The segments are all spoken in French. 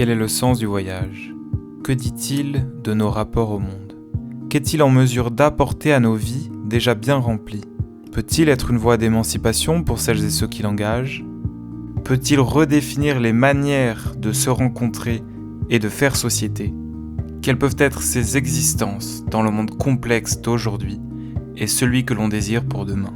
Quel est le sens du voyage ? Que dit-il de nos rapports au monde ? Qu'est-il en mesure d'apporter à nos vies déjà bien remplies ? Peut-il être une voie d'émancipation pour celles et ceux qui l'engagent ? Peut-il redéfinir les manières de se rencontrer et de faire société ? Quelles peuvent être ces existences dans le monde complexe d'aujourd'hui et celui que l'on désire pour demain ?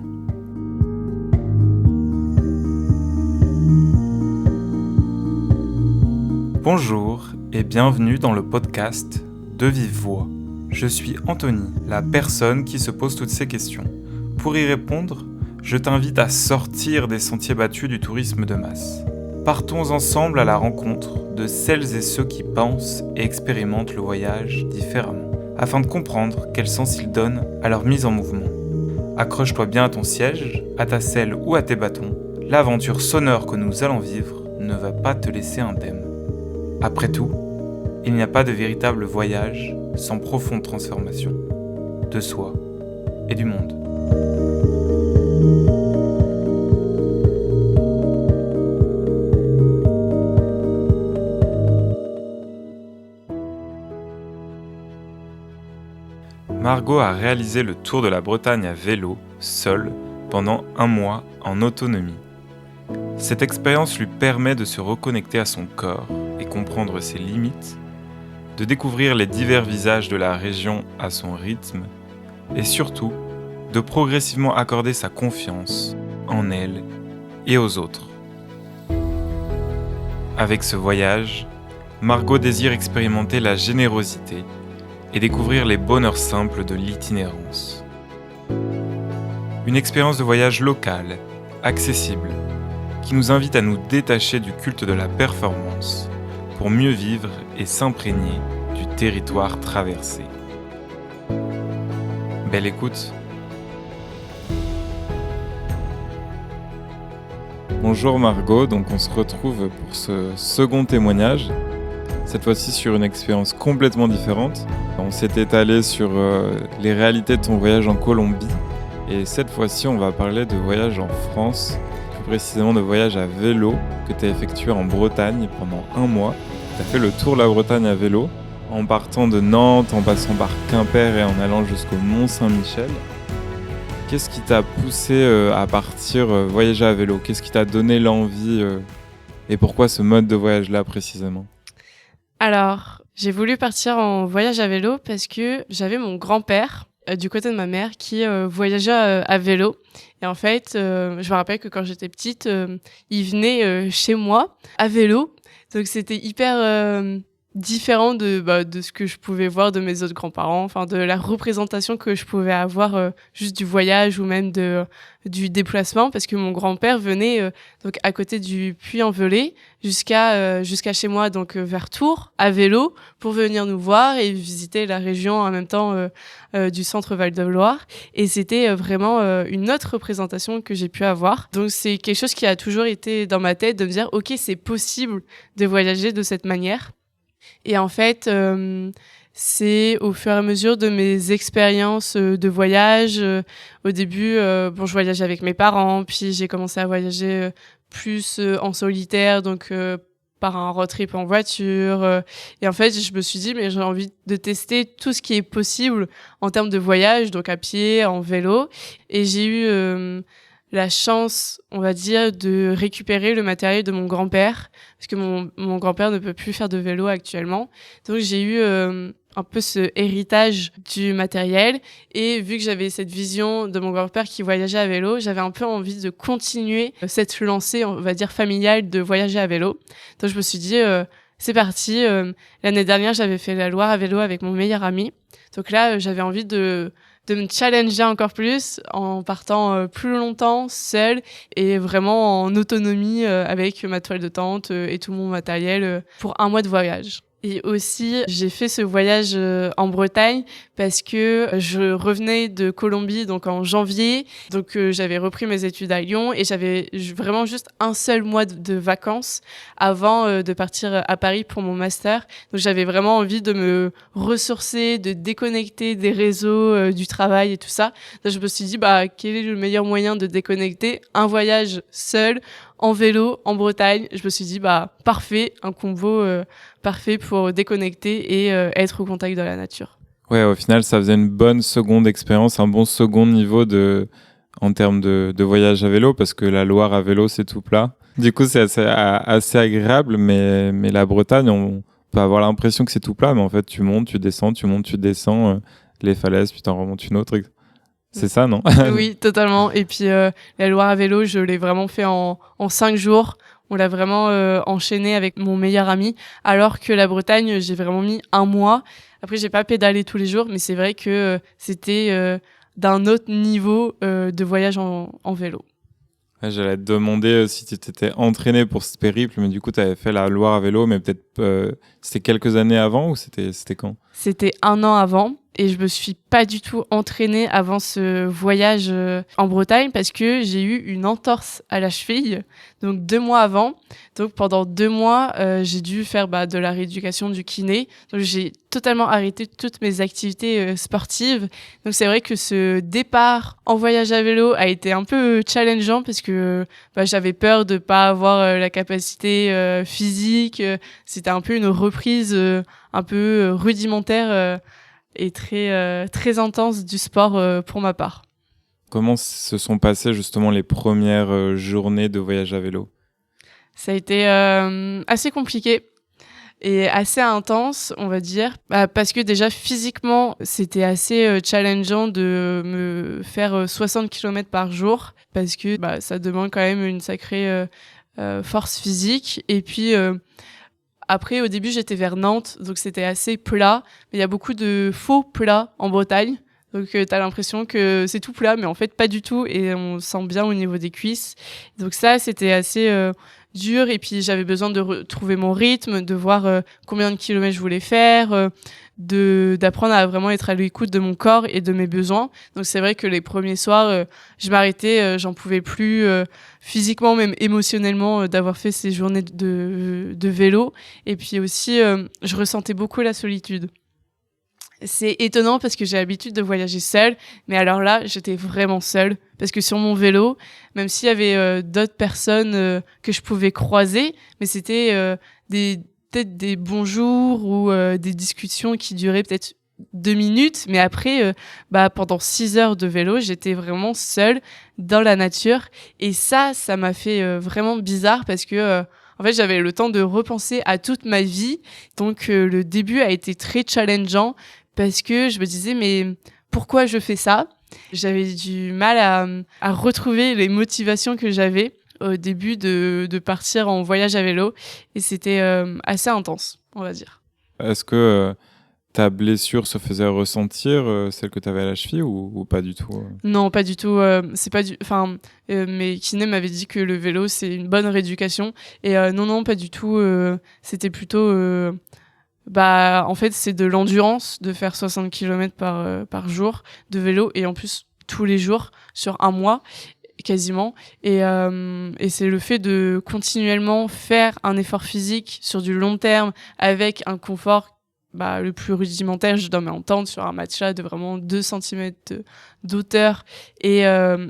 Bonjour et bienvenue dans le podcast De Vive Voix. Je suis Anthony, la personne qui se pose toutes ces questions. Pour y répondre, je t'invite à sortir des sentiers battus du tourisme de masse. Partons ensemble à la rencontre de celles et ceux qui pensent et expérimentent le voyage différemment, afin de comprendre quel sens ils donnent à leur mise en mouvement. Accroche-toi bien à ton siège, à ta selle ou à tes bâtons. L'aventure sonore que nous allons vivre ne va pas te laisser indemne. Après tout, il n'y a pas de véritable voyage sans profonde transformation de soi et du monde. Margot a réalisé le tour de la Bretagne à vélo, seule, pendant 1 mois en autonomie. Cette expérience lui permet de se reconnecter à son corps et comprendre ses limites, de découvrir les divers visages de la région à son rythme et surtout de progressivement accorder sa confiance en elle et aux autres. Avec ce voyage, Margot désire expérimenter la générosité et découvrir les bonheurs simples de l'itinérance. Une expérience de voyage locale, accessible, qui nous invite à nous détacher du culte de la performance pour mieux vivre et s'imprégner du territoire traversé. Belle écoute. Bonjour Margot, donc on se retrouve pour ce second témoignage, cette fois-ci sur une expérience complètement différente. On s'est étalé sur les réalités de ton voyage en Colombie et cette fois-ci on va parler de voyage en France, plus précisément de voyage à vélo que tu as effectué en Bretagne pendant 1 mois. Tu as fait le tour de la Bretagne à vélo en partant de Nantes, en passant par Quimper et en allant jusqu'au Mont-Saint-Michel. Qu'est-ce qui t'a poussé à partir voyager à vélo ? Qu'est-ce qui t'a donné l'envie et pourquoi ce mode de voyage-là précisément ? Alors, j'ai voulu partir en voyage à vélo parce que j'avais mon grand-père du côté de ma mère qui voyageait à vélo. Et en fait, je me rappelle que quand j'étais petite, il venait chez moi à vélo. Donc c'était hyper différent de ce que je pouvais voir de mes autres grands-parents, enfin de la représentation que je pouvais avoir juste du voyage ou même du déplacement, parce que mon grand-père venait donc à côté du Puy-en-Velay jusqu'à chez moi, donc vers Tours à vélo pour venir nous voir et visiter la région en même temps du centre Val-de-Loire. Et c'était vraiment une autre représentation que j'ai pu avoir. Donc c'est quelque chose qui a toujours été dans ma tête, de me dire ok, c'est possible de voyager de cette manière. Et en fait, c'est au fur et à mesure de mes expériences de voyage. Au début, je voyageais avec mes parents, puis j'ai commencé à voyager plus en solitaire, donc par un road trip en voiture. Et en fait, je me suis dit, mais j'ai envie de tester tout ce qui est possible en termes de voyage, donc à pied, en vélo. Et j'ai eu la chance, on va dire, de récupérer le matériel de mon grand-père, parce que mon grand-père ne peut plus faire de vélo actuellement. Donc j'ai eu un peu ce héritage du matériel, et vu que j'avais cette vision de mon grand-père qui voyageait à vélo, j'avais un peu envie de continuer cette lancée, on va dire, familiale de voyager à vélo. Donc je me suis dit, c'est parti. L'année dernière, j'avais fait la Loire à vélo avec mon meilleur ami. Donc là, j'avais envie de me challenger encore plus en partant plus longtemps seule et vraiment en autonomie avec ma toile de tente et tout mon matériel pour 1 mois de voyage. Et aussi, j'ai fait ce voyage en Bretagne parce que je revenais de Colombie donc en janvier. Donc j'avais repris mes études à Lyon et j'avais vraiment juste 1 seul mois de vacances avant de partir à Paris pour mon master. Donc j'avais vraiment envie de me ressourcer, de déconnecter des réseaux, du travail et tout ça. Donc je me suis dit quel est le meilleur moyen de déconnecter ? Un voyage seul en vélo en Bretagne. Je me suis dit parfait, un combo parfait pour déconnecter et être au contact de la nature. Ouais, au final, ça faisait une bonne seconde expérience, un bon second niveau en termes de voyage à vélo, parce que la Loire à vélo, c'est tout plat. Du coup, c'est assez agréable, mais la Bretagne, on peut avoir l'impression que c'est tout plat, mais en fait, tu montes, tu descends, les falaises, puis t'en remontes une autre. C'est ça, non? Oui, totalement. Et puis, la Loire à vélo, je l'ai vraiment fait en 5 jours. On l'a vraiment enchaîné avec mon meilleur ami, alors que la Bretagne, j'ai vraiment mis 1 mois. Après, j'ai pas pédalé tous les jours, mais c'est vrai que c'était d'un autre niveau de voyage en vélo. Ouais, j'allais te demander si tu t'étais entraîné pour ce périple, mais du coup, tu avais fait la Loire à vélo, mais peut-être c'était quelques années avant ou c'était quand? C'était 1 an avant et je me suis pas du tout entraînée avant ce voyage en Bretagne parce que j'ai eu une entorse à la cheville, donc 2 mois avant. Donc pendant 2 mois, j'ai dû faire de la rééducation, du kiné. Donc j'ai totalement arrêté toutes mes activités sportives. Donc c'est vrai que ce départ en voyage à vélo a été un peu challengeant parce que j'avais peur de pas avoir la capacité physique. C'était un peu une reprise un peu rudimentaire et très intense du sport pour ma part. Comment se sont passées justement les premières journées de voyage à vélo? Ça a été assez compliqué et assez intense, on va dire, parce que déjà physiquement, c'était assez challengeant de me faire 60 km par jour, parce que ça demande quand même une sacrée force physique. Et puis après, au début, j'étais vers Nantes, donc c'était assez plat. Mais il y a beaucoup de faux plats en Bretagne. Donc, t'as l'impression que c'est tout plat, mais en fait, pas du tout. Et on sent bien au niveau des cuisses. Donc ça, c'était assez dur. Et puis, j'avais besoin de retrouver mon rythme, de voir combien de kilomètres je voulais faire, d'apprendre à vraiment être à l'écoute de mon corps et de mes besoins. Donc, c'est vrai que les premiers soirs, je m'arrêtais, j'en pouvais plus physiquement, même émotionnellement, d'avoir fait ces journées de vélo. Et puis aussi, je ressentais beaucoup la solitude. C'est étonnant parce que j'ai l'habitude de voyager seule, mais alors là, j'étais vraiment seule parce que sur mon vélo, même s'il y avait d'autres personnes que je pouvais croiser, mais c'était peut-être des bonjours ou des discussions qui duraient peut-être 2 minutes, mais après, pendant 6 heures de vélo, j'étais vraiment seule dans la nature et ça m'a fait vraiment bizarre parce que en fait, j'avais le temps de repenser à toute ma vie, donc le début a été très challengeant. Parce que je me disais, mais pourquoi je fais ça? J'avais du mal à retrouver les motivations que j'avais au début de partir en voyage à vélo. Et c'était assez intense, on va dire. Est-ce que ta blessure se faisait ressentir, celle que tu avais à la cheville, ou pas du tout? Non, pas du tout. C'est pas mes kinés m'avaient dit que le vélo, c'est une bonne rééducation. Et non, pas du tout. C'était plutôt... en fait, c'est de l'endurance de faire 60 km par jour de vélo et en plus tous les jours sur 1 mois quasiment. Et c'est le fait de continuellement faire un effort physique sur du long terme avec un confort le plus rudimentaire, je dois m'entendre sur un matelas de vraiment 2 cm d'auteur. Et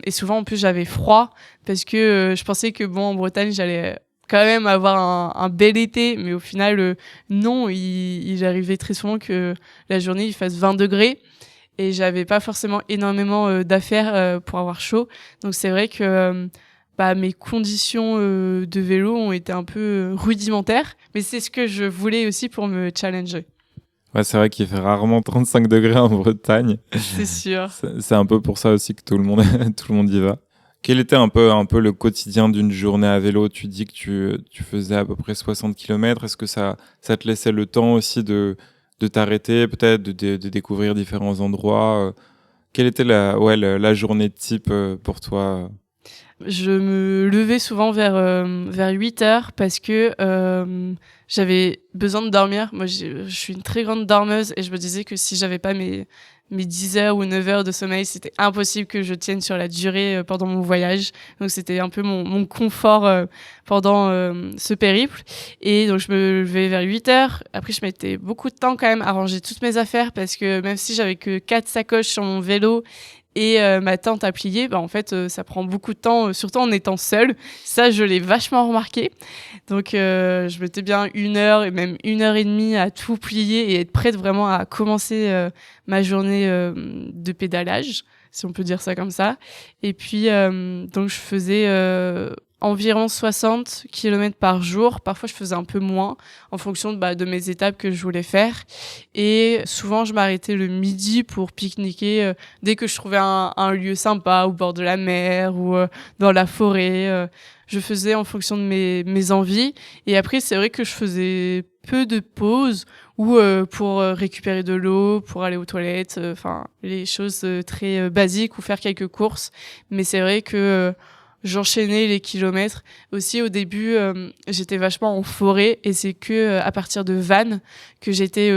souvent, en plus, j'avais froid parce que je pensais que en Bretagne, j'allais quand même avoir un bel été, mais au final non, il arrivait très souvent que la journée il fasse 20 degrés et j'avais pas forcément énormément d'affaires pour avoir chaud. Donc c'est vrai que mes conditions de vélo ont été un peu rudimentaires, mais c'est ce que je voulais aussi pour me challenger. Ouais, c'est vrai qu'il fait rarement 35 degrés en Bretagne. C'est sûr. C'est un peu pour ça aussi que tout le monde y va. Quel était un peu le quotidien d'une journée à vélo? Tu dis que tu faisais à peu près 60 km. Est-ce que ça te laissait le temps aussi de t'arrêter, peut-être de découvrir différents endroits? Quelle était la journée type pour toi? Je me levais souvent vers 8 heures parce que j'avais besoin de dormir. Moi, je suis une très grande dormeuse et je me disais que si j'avais pas mes 10 heures ou 9 heures de sommeil, c'était impossible que je tienne sur la durée pendant mon voyage. Donc, c'était un peu mon confort pendant ce périple. Et donc, je me levais vers 8 heures. Après, je mettais beaucoup de temps quand même à ranger toutes mes affaires parce que même si j'avais que 4 sacoches sur mon vélo et ma tente à plier, en fait, ça prend beaucoup de temps, surtout en étant seule. Ça, je l'ai vachement remarqué. Donc, je mettais bien 1 heure et même 1 heure et demie à tout plier et être prête vraiment à commencer ma journée de pédalage, si on peut dire ça comme ça. Et puis, donc, je faisais environ 60 km par jour. Parfois, je faisais un peu moins en fonction de mes étapes que je voulais faire. Et souvent, je m'arrêtais le midi pour pique-niquer dès que je trouvais un lieu sympa au bord de la mer ou dans la forêt. Je faisais en fonction de mes envies. Et après, c'est vrai que je faisais peu de pauses ou pour récupérer de l'eau, pour aller aux toilettes, les choses très basiques ou faire quelques courses. Mais c'est vrai que j'enchaînais les kilomètres. Aussi, au début, j'étais vachement en forêt et c'est que à partir de Vannes que j'étais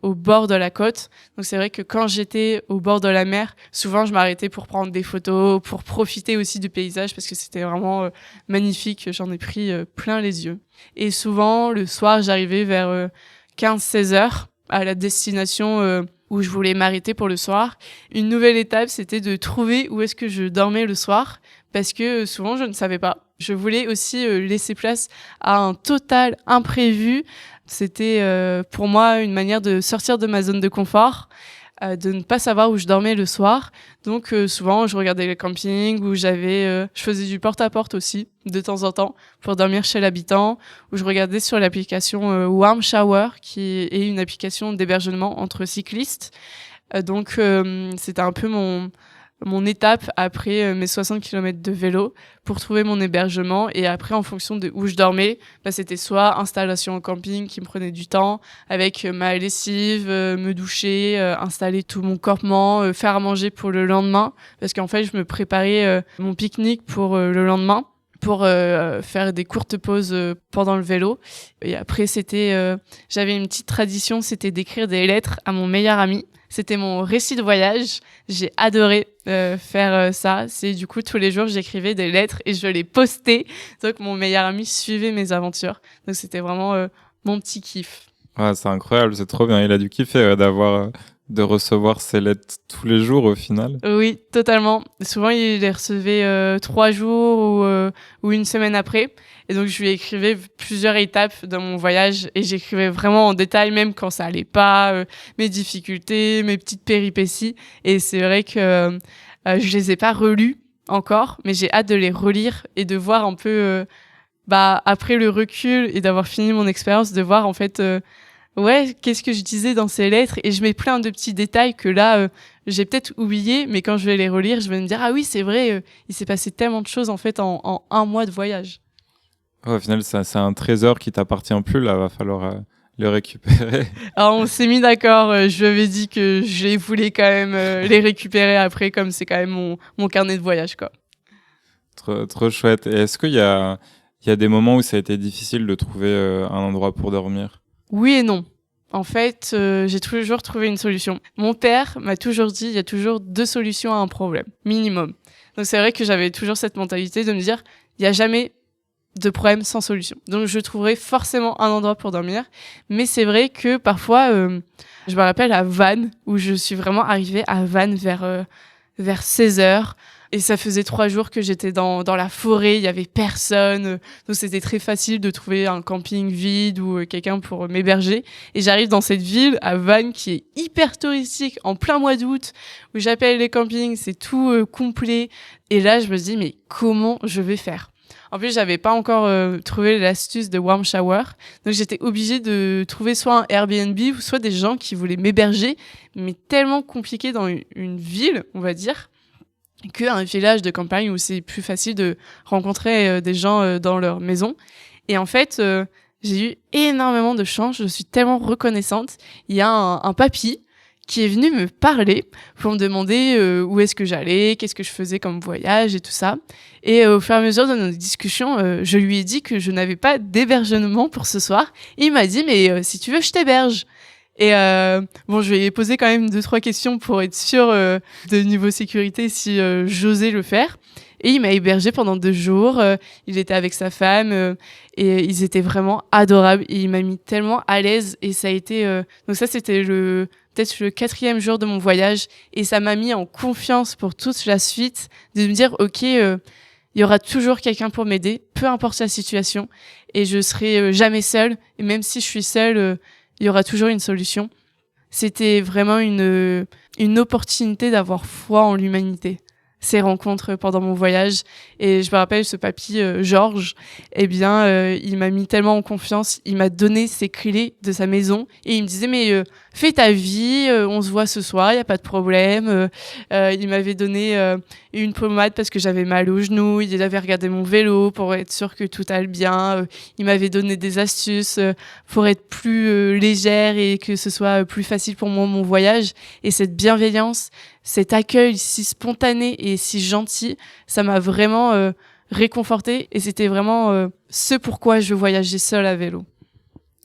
au bord de la côte. Donc, c'est vrai que quand j'étais au bord de la mer, souvent, je m'arrêtais pour prendre des photos, pour profiter aussi du paysage parce que c'était vraiment magnifique. J'en ai pris plein les yeux. Et souvent, le soir, j'arrivais vers 15-16 heures à la destination où je voulais m'arrêter pour le soir. Une nouvelle étape, c'était de trouver où est-ce que je dormais le soir, parce que souvent, je ne savais pas. Je voulais aussi laisser place à un total imprévu. C'était pour moi une manière de sortir de ma zone de confort, de ne pas savoir où je dormais le soir. Donc souvent, je regardais les campings où je faisais du porte-à-porte aussi, de temps en temps, pour dormir chez l'habitant, où je regardais sur l'application Warm Shower, qui est une application d'hébergement entre cyclistes. Donc c'était un peu mon étape après mes 60 km de vélo pour trouver mon hébergement. Et après, en fonction de où je dormais, c'était soit installation au camping qui me prenait du temps, avec ma lessive, me doucher, installer tout mon campement, faire à manger pour le lendemain. Parce qu'en fait, je me préparais mon pique-nique pour le lendemain, pour faire des courtes pauses pendant le vélo. Et après, j'avais une petite tradition, c'était d'écrire des lettres à mon meilleur ami. C'était mon récit de voyage. J'ai adoré faire ça. C'est du coup, tous les jours, j'écrivais des lettres et je les postais. Donc, mon meilleur ami suivait mes aventures. Donc, c'était vraiment mon petit kiff. Ouais, c'est incroyable, c'est trop bien. Il a dû kiffer de recevoir ces lettres tous les jours au final. Oui, totalement. Souvent, il les recevait 3 jours ou une semaine après. Et donc, je lui écrivais plusieurs étapes dans mon voyage et j'écrivais vraiment en détail, même quand ça allait pas, mes difficultés, mes petites péripéties. Et c'est vrai que je les ai pas relus encore, mais j'ai hâte de les relire et de voir un peu, après le recul et d'avoir fini mon expérience, de voir en fait qu'est-ce que je disais dans ces lettres. Et je mets plein de petits détails que là, j'ai peut-être oublié, mais quand je vais les relire, je vais me dire, ah oui, c'est vrai, il s'est passé tellement de choses en fait en 1 mois de voyage. Au final, c'est un trésor qui t'appartient plus, là, va falloir le récupérer. Alors, on s'est mis d'accord, je lui avais dit que je voulais quand même les récupérer après, comme c'est quand même mon carnet de voyage, quoi. Trop chouette. Et est-ce qu'il y a des moments où ça a été difficile de trouver un endroit pour dormir ? Oui et non. En fait, j'ai toujours trouvé une solution. Mon père m'a toujours dit, il y a toujours 2 solutions à un problème, minimum. Donc c'est vrai que j'avais toujours cette mentalité de me dire, il n'y a jamais de problème sans solution. Donc je trouverai forcément un endroit pour dormir. Mais c'est vrai que parfois, je me rappelle à Vannes, où je suis vraiment arrivée à Vannes vers 16 heures. Et ça faisait 3 jours que j'étais dans la forêt, il y avait personne. Donc c'était très facile de trouver un camping vide ou quelqu'un pour m'héberger. Et j'arrive dans cette ville, à Vannes, qui est hyper touristique, en plein mois d'août, où j'appelle les campings, c'est tout complet. Et là, je me dis, mais comment je vais faire ? En plus, j'avais pas encore trouvé l'astuce de Warm Shower. Donc, j'étais obligée de trouver soit un Airbnb ou soit des gens qui voulaient m'héberger, mais tellement compliqué dans une ville, on va dire, qu'un village de campagne où c'est plus facile de rencontrer des gens dans leur maison. Et en fait, j'ai eu énormément de chance. Je suis tellement reconnaissante. Il y a un papy qui est venu me parler pour me demander où est-ce que j'allais, qu'est-ce que je faisais comme voyage et tout ça. Et au fur et à mesure de nos discussions, je lui ai dit que je n'avais pas d'hébergement pour ce soir. Et il m'a dit, mais si tu veux, je t'héberge. Et je lui ai posé quand même 2-3 questions pour être sûre de niveau sécurité si j'osais le faire. Et il m'a hébergé pendant 2 jours. Il était avec sa femme et ils étaient vraiment adorables. Et il m'a mis tellement à l'aise. Et ça a été... Donc ça, c'était le peut-être le 4e jour de mon voyage et ça m'a mis en confiance pour toute la suite de me dire ok, il y aura toujours quelqu'un pour m'aider, peu importe la situation et je serai jamais seule et même si je suis seule, il y aura toujours une solution. C'était vraiment une opportunité d'avoir foi en l'humanité. Ces rencontres pendant mon voyage et je me rappelle ce papy Georges, il m'a mis tellement en confiance, il m'a donné ses clés de sa maison et il me disait mais fais ta vie, on se voit ce soir, il y a pas de problème. Il m'avait donné une pommade parce que j'avais mal au genou, il avait regardé mon vélo pour être sûr que tout allait bien, il m'avait donné des astuces pour être plus légère et que ce soit plus facile pour moi mon voyage et cette bienveillance, cet accueil si spontané et si gentil, ça m'a vraiment réconfortée et c'était vraiment ce pourquoi je voyageais seule à vélo.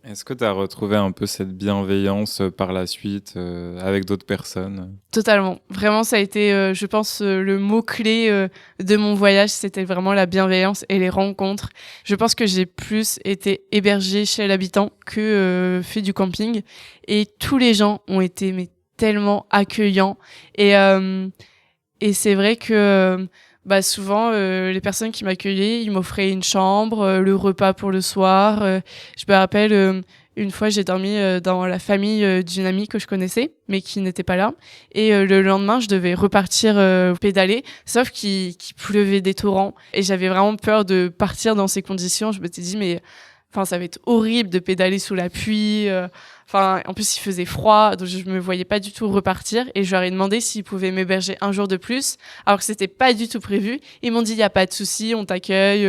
Est-ce que tu as retrouvé un peu cette bienveillance par la suite avec d'autres personnes ? Totalement. Vraiment, ça a été, je pense, le mot-clé de mon voyage, c'était vraiment la bienveillance et les rencontres. Je pense que j'ai plus été hébergée chez l'habitant que fait du camping. Et tous les gens ont été tellement accueillants. Et c'est vrai que souvent, les personnes qui m'accueillaient, ils m'offraient une chambre, le repas pour le soir. Je me rappelle, une fois, j'ai dormi dans la famille d'une amie que je connaissais, mais qui n'était pas là. Et le lendemain, je devais repartir pédaler, sauf qu'il pleuvait des torrents. Et j'avais vraiment peur de partir dans ces conditions. Je me suis dit, mais ça va être horrible de pédaler sous la pluie. En plus, il faisait froid, donc je me voyais pas du tout repartir. Et je leur ai demandé s'ils pouvaient m'héberger un jour de plus, alors que c'était pas du tout prévu. Ils m'ont dit, il y a pas de souci, on t'accueille,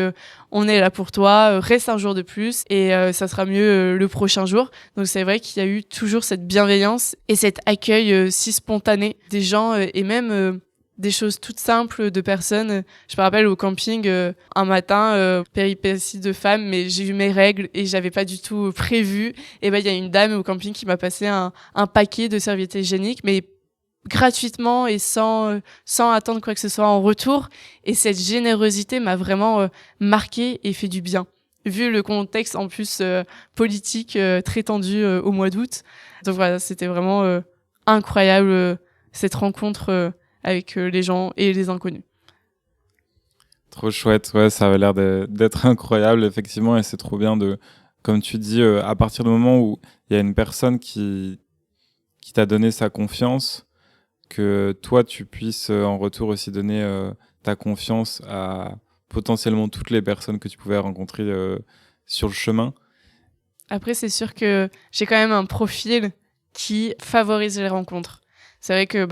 on est là pour toi, reste un jour de plus et ça sera mieux le prochain jour. Donc c'est vrai qu'il y a eu toujours cette bienveillance et cet accueil si spontané des gens et même des choses toutes simples de personnes. Je me rappelle au camping, un matin, péripétie de femme, mais j'ai eu mes règles et j'avais pas du tout prévu. Et il y a une dame au camping qui m'a passé un paquet de serviettes hygiéniques, mais gratuitement et sans attendre quoi que ce soit en retour. Et cette générosité m'a vraiment marquée et fait du bien. Vu le contexte en plus politique très tendu au mois d'août. Donc voilà, c'était vraiment incroyable cette rencontre avec les gens et les inconnus. Trop chouette, ouais, ça avait l'air d'être incroyable, effectivement, et c'est trop bien comme tu dis, à partir du moment où il y a une personne qui t'a donné sa confiance, que toi, tu puisses en retour aussi donner ta confiance à potentiellement toutes les personnes que tu pouvais rencontrer sur le chemin. Après, c'est sûr que j'ai quand même un profil qui favorise les rencontres. C'est vrai que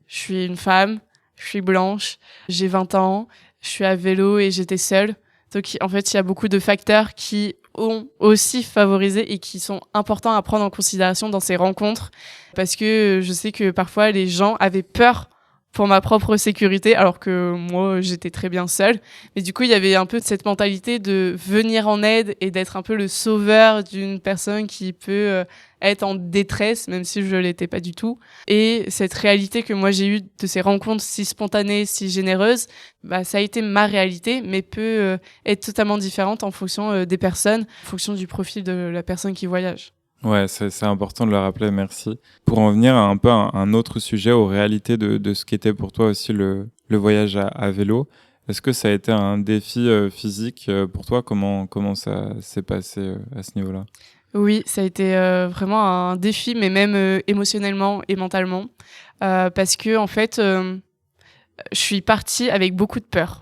je suis une femme, je suis blanche, j'ai 20 ans, je suis à vélo et j'étais seule. Donc, en fait, il y a beaucoup de facteurs qui ont aussi favorisé et qui sont importants à prendre en considération dans ces rencontres. Parce que je sais que parfois, les gens avaient peur pour ma propre sécurité, alors que moi, j'étais très bien seule. Mais du coup, il y avait un peu cette mentalité de venir en aide et d'être un peu le sauveur d'une personne qui peut être en détresse, même si je l'étais pas du tout. Et cette réalité que moi j'ai eue de ces rencontres si spontanées, si généreuses, ça a été ma réalité, mais peut être totalement différente en fonction des personnes, en fonction du profil de la personne qui voyage. Ouais, c'est important de le rappeler, merci. Pour en venir à un peu un autre sujet, aux réalités de ce qu'était pour toi aussi le voyage à vélo, est-ce que ça a été un défi physique pour toi ? Comment ça s'est passé à ce niveau-là ? Oui, ça a été vraiment un défi, mais même émotionnellement et mentalement, parce que en fait, je suis partie avec beaucoup de peur.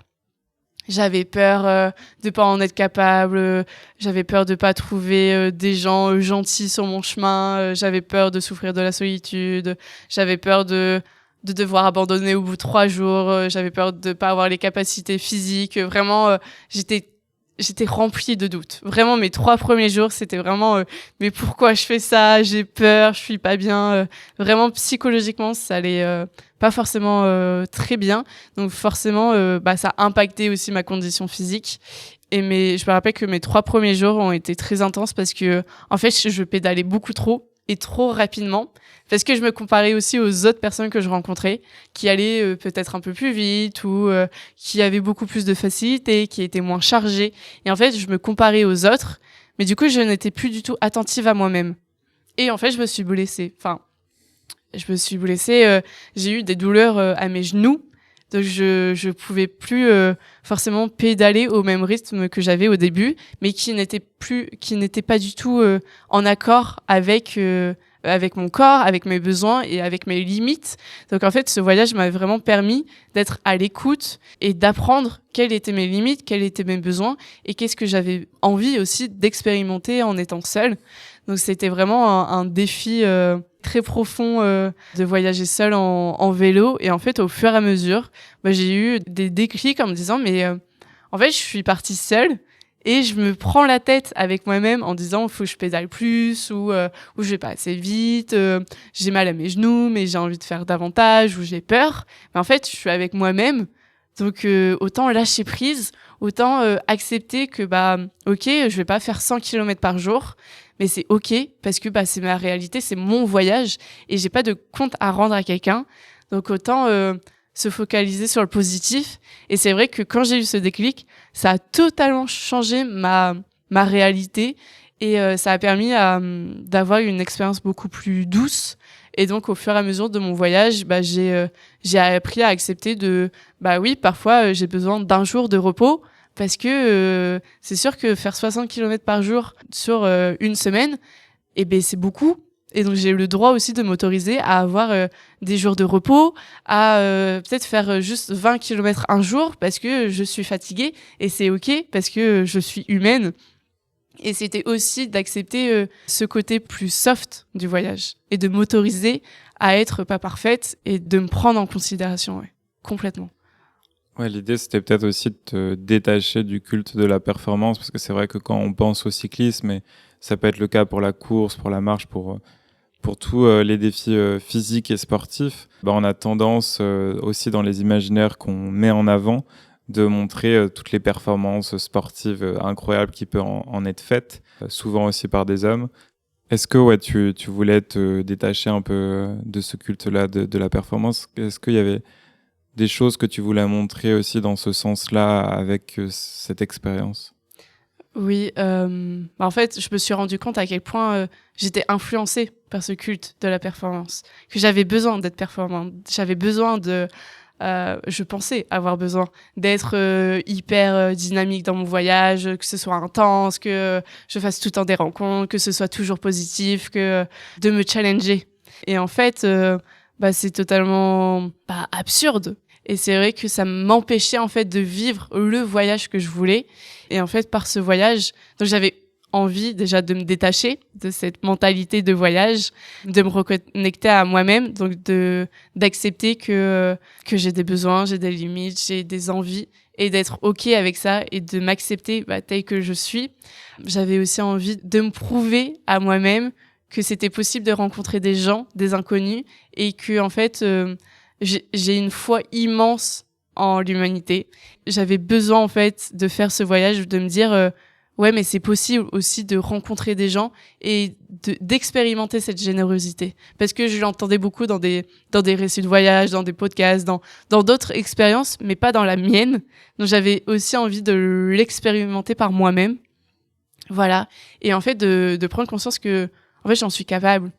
J'avais peur de pas en être capable, j'avais peur de pas trouver des gens gentils sur mon chemin, j'avais peur de souffrir de la solitude, j'avais peur de devoir abandonner au bout de 3 jours, j'avais peur de pas avoir les capacités physiques. Vraiment, j'étais remplie de doutes. Vraiment, mes 3 premiers jours, c'était vraiment mais pourquoi je fais ça ? J'ai peur, je suis pas bien. Vraiment, psychologiquement, ça allait pas forcément très bien. Donc forcément, ça a impacté aussi ma condition physique. Je me rappelle que mes 3 premiers jours ont été très intenses parce que, en fait, je pédalais beaucoup trop et trop rapidement. Parce que je me comparais aussi aux autres personnes que je rencontrais, qui allaient peut-être un peu plus vite ou qui avaient beaucoup plus de facilité, qui étaient moins chargées. Et en fait, je me comparais aux autres, mais du coup, je n'étais plus du tout attentive à moi-même. Et en fait, je me suis blessée. je me suis blessée, j'ai eu des douleurs à mes genoux. Donc je pouvais plus forcément pédaler au même rythme que j'avais au début, mais qui n'était pas du tout en accord avec mon corps, avec mes besoins et avec mes limites. Donc en fait, ce voyage m'a vraiment permis d'être à l'écoute et d'apprendre quelles étaient mes limites, quels étaient mes besoins et qu'est-ce que j'avais envie aussi d'expérimenter en étant seule. Donc c'était vraiment un défi très profond de voyager seule en vélo. Et en fait, au fur et à mesure, j'ai eu des déclics en me disant, mais en fait, je suis partie seule et je me prends la tête avec moi-même en disant, il faut que je pédale plus ou je vais pas assez vite, j'ai mal à mes genoux, mais j'ai envie de faire davantage ou j'ai peur. Mais en fait, je suis avec moi-même. Donc, autant lâcher prise, autant accepter que, ok, je vais pas faire 100 km par jour, mais c'est ok parce que c'est ma réalité, c'est mon voyage et j'ai pas de compte à rendre à quelqu'un. Donc autant se focaliser sur le positif. Et c'est vrai que quand j'ai eu ce déclic, ça a totalement changé ma réalité et ça a permis d'avoir une expérience beaucoup plus douce. Et donc au fur et à mesure de mon voyage, j'ai appris à accepter oui, parfois j'ai besoin d'un jour de repos. Parce que c'est sûr que faire 60 km par jour sur une semaine, c'est beaucoup. Et donc, j'ai eu le droit aussi de m'autoriser à avoir des jours de repos, à peut-être faire juste 20 km un jour parce que je suis fatiguée. Et c'est OK parce que je suis humaine. Et c'était aussi d'accepter ce côté plus soft du voyage et de m'autoriser à être pas parfaite et de me prendre en considération, ouais, complètement. Ouais, l'idée, c'était peut-être aussi de te détacher du culte de la performance, parce que c'est vrai que quand on pense au cyclisme, et ça peut être le cas pour la course, pour la marche, pour tous les défis physiques et sportifs, on a tendance aussi dans les imaginaires qu'on met en avant de montrer toutes les performances sportives incroyables qui peuvent en être faites, souvent aussi par des hommes. Est-ce que tu voulais te détacher un peu de ce culte-là de la performance? Est-ce qu'il y avait des choses que tu voulais montrer aussi dans ce sens-là avec cette expérience? Oui, en fait, je me suis rendu compte à quel point j'étais influencée par ce culte de la performance, que j'avais besoin d'être performante, j'avais besoin je pensais avoir besoin d'être hyper dynamique dans mon voyage, que ce soit intense, que je fasse tout le temps des rencontres, que ce soit toujours positif, que de me challenger. Et en fait, c'est totalement absurde. Et c'est vrai que ça m'empêchait en fait de vivre le voyage que je voulais. Et en fait, par ce voyage, donc j'avais envie déjà de me détacher de cette mentalité de voyage, de me reconnecter à moi-même, donc d'accepter que j'ai des besoins, j'ai des limites, j'ai des envies et d'être OK avec ça et de m'accepter telle que je suis. J'avais aussi envie de me prouver à moi-même que c'était possible de rencontrer des gens, des inconnus et que en fait j'ai une foi immense en l'humanité. J'avais besoin en fait de faire ce voyage, de me dire ouais, mais c'est possible aussi de rencontrer des gens et d'expérimenter cette générosité. Parce que je l'entendais beaucoup dans des récits de voyage, dans des podcasts, dans d'autres expériences, mais pas dans la mienne. Donc j'avais aussi envie de l'expérimenter par moi-même. Voilà. Et en fait, de prendre conscience que en fait, j'en suis capable.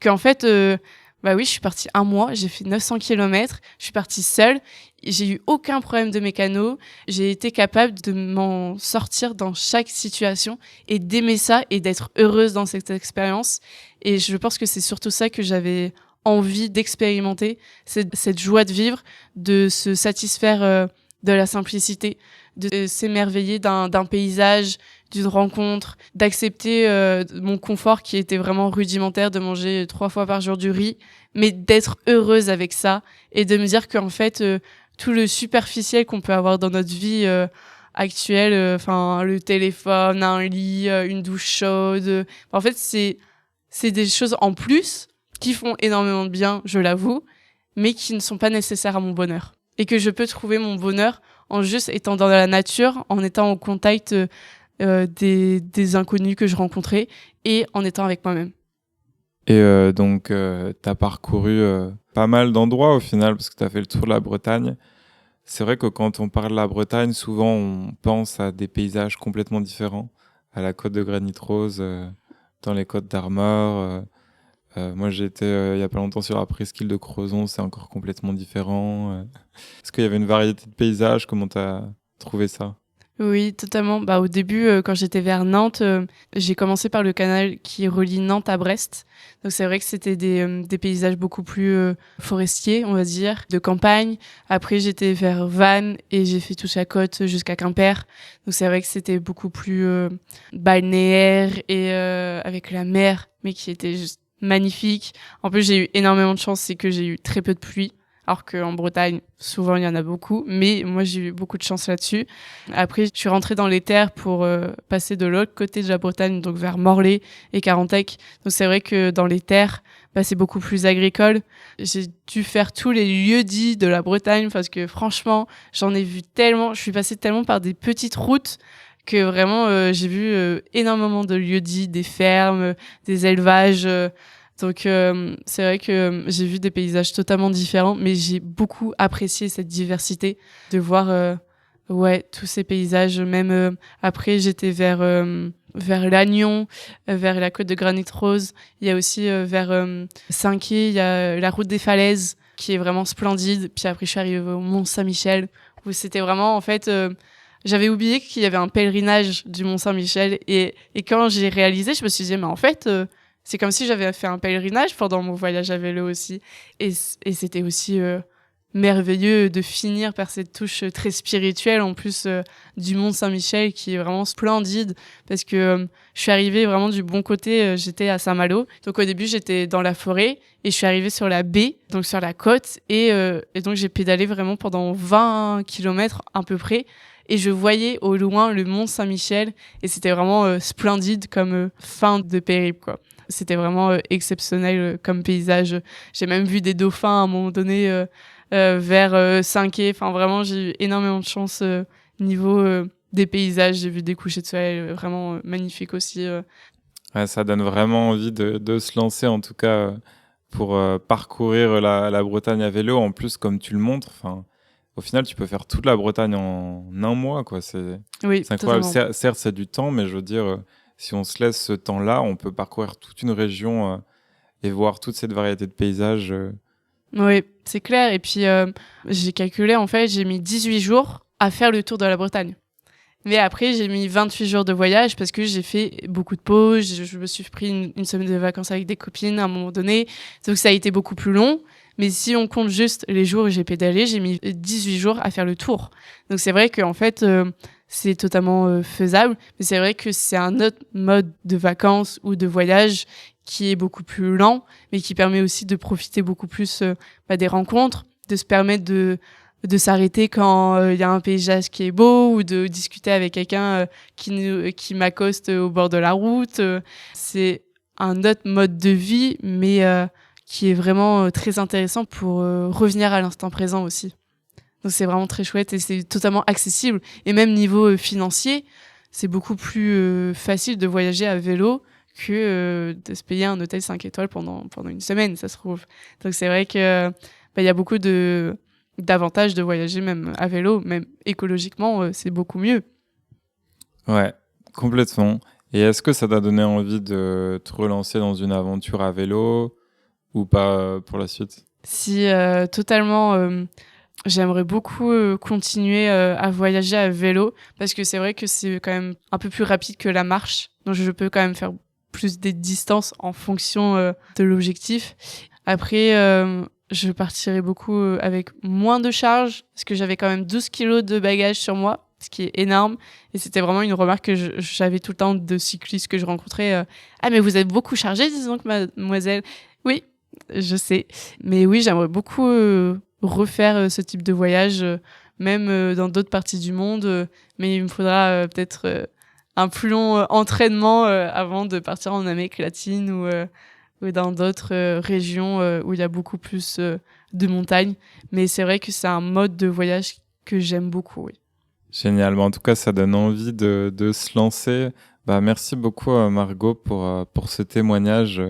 Qu'en fait, oui, je suis partie 1 mois, j'ai fait 900 km, je suis partie seule, j'ai eu aucun problème de mécano, j'ai été capable de m'en sortir dans chaque situation et d'aimer ça et d'être heureuse dans cette expérience. Et je pense que c'est surtout ça que j'avais envie d'expérimenter, cette joie de vivre, de se satisfaire de la simplicité, de s'émerveiller d'un paysage, d'une rencontre, d'accepter mon confort qui était vraiment rudimentaire, de manger 3 fois par jour du riz, mais d'être heureuse avec ça et de me dire qu'en fait, tout le superficiel qu'on peut avoir dans notre vie actuelle, le téléphone, un lit, une douche chaude, en fait, c'est des choses en plus qui font énormément de bien, je l'avoue, mais qui ne sont pas nécessaires à mon bonheur. Et que je peux trouver mon bonheur en juste étant dans la nature, en étant au contact des inconnus que je rencontrais et en étant avec moi-même. Et donc, tu as parcouru pas mal d'endroits au final, parce que tu as fait le tour de la Bretagne. C'est vrai que quand on parle de la Bretagne, souvent on pense à des paysages complètement différents, à la côte de Granit Rose, dans les côtes d'Armor, Moi, j'ai été il y a pas longtemps sur la presqu'île de Crozon, c'est encore complètement différent. Est-ce qu'il y avait une variété de paysages? Comment tu as trouvé ça? Oui, totalement. Bah, au début, quand j'étais vers Nantes, j'ai commencé par le canal qui relie Nantes à Brest. Donc c'est vrai que c'était des paysages beaucoup plus forestiers, on va dire, de campagne. Après, j'étais vers Vannes et j'ai fait toute la côte jusqu'à Quimper. Donc c'est vrai que c'était beaucoup plus balnéaire et avec la mer, mais qui était juste magnifique. En plus, j'ai eu énormément de chance, c'est que j'ai eu très peu de pluie. Alors qu'en Bretagne, souvent, il y en a beaucoup. Mais moi, j'ai eu beaucoup de chance là-dessus. Après, je suis rentrée dans les terres pour passer de l'autre côté de la Bretagne, donc vers Morlaix et Carantec. Donc c'est vrai que dans les terres, bah, c'est beaucoup plus agricole. J'ai dû faire tous les lieux-dits de la Bretagne parce que franchement, j'en ai vu tellement. Je suis passée tellement par des petites routes que vraiment, j'ai vu énormément de lieux-dits, des fermes, des élevages. Donc c'est vrai que j'ai vu des paysages totalement différents, mais j'ai beaucoup apprécié cette diversité, de voir tous ces paysages. Même après, j'étais vers Lannion, vers la côte de Granit Rose. Il y a aussi vers Saint-Quay, il y a la route des Falaises qui est vraiment splendide. Puis après, je suis arrivée au Mont Saint-Michel où c'était vraiment en fait. J'avais oublié qu'il y avait un pèlerinage du Mont Saint-Michel et quand j'ai réalisé, je me suis dit mais en fait c'est comme si j'avais fait un pèlerinage pendant mon voyage à vélo aussi. Et c'était aussi merveilleux de finir par cette touche très spirituelle, en plus du Mont Saint-Michel, qui est vraiment splendide, parce que je suis arrivée vraiment du bon côté, j'étais à Saint-Malo. Donc au début, j'étais dans la forêt, et je suis arrivée sur la baie, donc sur la côte, et donc j'ai pédalé vraiment pendant 20 kilomètres à peu près, et je voyais au loin le Mont Saint-Michel, et c'était vraiment splendide comme fin de périple, quoi. C'était vraiment exceptionnel comme paysage. J'ai même vu des dauphins à un moment donné vers Saint-Quay. Enfin, vraiment, j'ai eu énormément de chance niveau des paysages. J'ai vu des couchers de soleil vraiment magnifiques aussi. Ouais, ça donne vraiment envie de se lancer, en tout cas, pour parcourir la Bretagne à vélo. En plus, comme tu le montres, au final, tu peux faire toute la Bretagne en un mois, quoi. Oui, C'est incroyable. totalement. Certes, c'est du temps, mais je veux dire, si on se laisse ce temps-là, on peut parcourir toute une région et voir toute cette variété de paysages. Oui, c'est clair. Et puis, j'ai calculé, en fait, j'ai mis 18 jours à faire le tour de la Bretagne. Mais après, j'ai mis 28 jours de voyage parce que j'ai fait beaucoup de pauses. Je me suis pris une semaine de vacances avec des copines à un moment donné. Donc, ça a été beaucoup plus long. Mais si on compte juste les jours où j'ai pédalé, j'ai mis 18 jours à faire le tour. Donc, c'est vrai qu'en fait, c'est totalement faisable. Mais c'est vrai que c'est un autre mode de vacances ou de voyage qui est beaucoup plus lent, mais qui permet aussi de profiter beaucoup plus des rencontres, de se permettre de s'arrêter quand il y a un paysage qui est beau ou de discuter avec quelqu'un qui m'accoste au bord de la route. C'est un autre mode de vie, mais qui est vraiment très intéressant pour revenir à l'instant présent aussi. Donc c'est vraiment très chouette et c'est totalement accessible. Et même niveau financier, c'est beaucoup plus facile de voyager à vélo que de se payer un hôtel 5 étoiles pendant une semaine, ça se trouve. Donc c'est vrai que il y a beaucoup d'avantages de voyager même à vélo, même écologiquement, c'est beaucoup mieux. Ouais, complètement. Et est-ce que ça t'a donné envie de te relancer dans une aventure à vélo ou pas pour la suite? Si totalement, j'aimerais beaucoup continuer à voyager à vélo parce que c'est vrai que c'est quand même un peu plus rapide que la marche. Donc je peux quand même faire plus des distances en fonction de l'objectif. Après, je partirais beaucoup avec moins de charge parce que j'avais quand même 12 kilos de bagages sur moi, ce qui est énorme. Et c'était vraiment une remarque que j'avais tout le temps de cyclistes que je rencontrais. Ah, mais vous êtes beaucoup chargée, dis donc, mademoiselle. Oui, je sais. Mais oui, j'aimerais beaucoup refaire ce type de voyage, même dans d'autres parties du monde. Mais il me faudra peut-être un plus long entraînement avant de partir en Amérique latine ou dans d'autres régions où il y a beaucoup plus de montagnes. Mais c'est vrai que c'est un mode de voyage que j'aime beaucoup, oui. Génial. En tout cas, ça donne envie de se lancer. Merci beaucoup, Margot, pour ce témoignage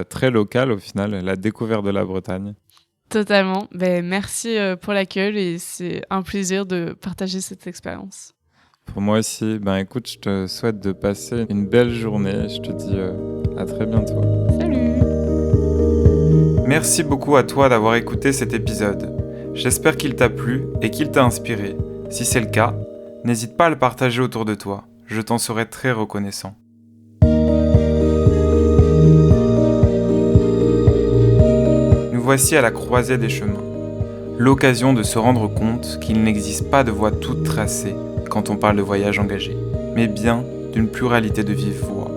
très local, au final, la découverte de la Bretagne. Totalement. Merci pour l'accueil et c'est un plaisir de partager cette expérience. Pour moi aussi, écoute, je te souhaite de passer une belle journée. Je te dis à très bientôt. Salut! Merci beaucoup à toi d'avoir écouté cet épisode. J'espère qu'il t'a plu et qu'il t'a inspiré. Si c'est le cas, n'hésite pas à le partager autour de toi. Je t'en serai très reconnaissant. Nous voici à la croisée des chemins. L'occasion de se rendre compte qu'il n'existe pas de voie toute tracée quand on parle de voyage engagé, mais bien d'une pluralité de vive voix.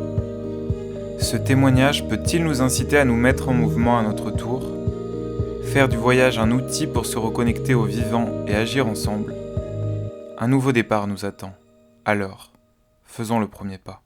Ce témoignage peut-il nous inciter à nous mettre en mouvement à notre tour ? Faire du voyage un outil pour se reconnecter au vivant et agir ensemble ? Un nouveau départ nous attend. Alors, faisons le premier pas.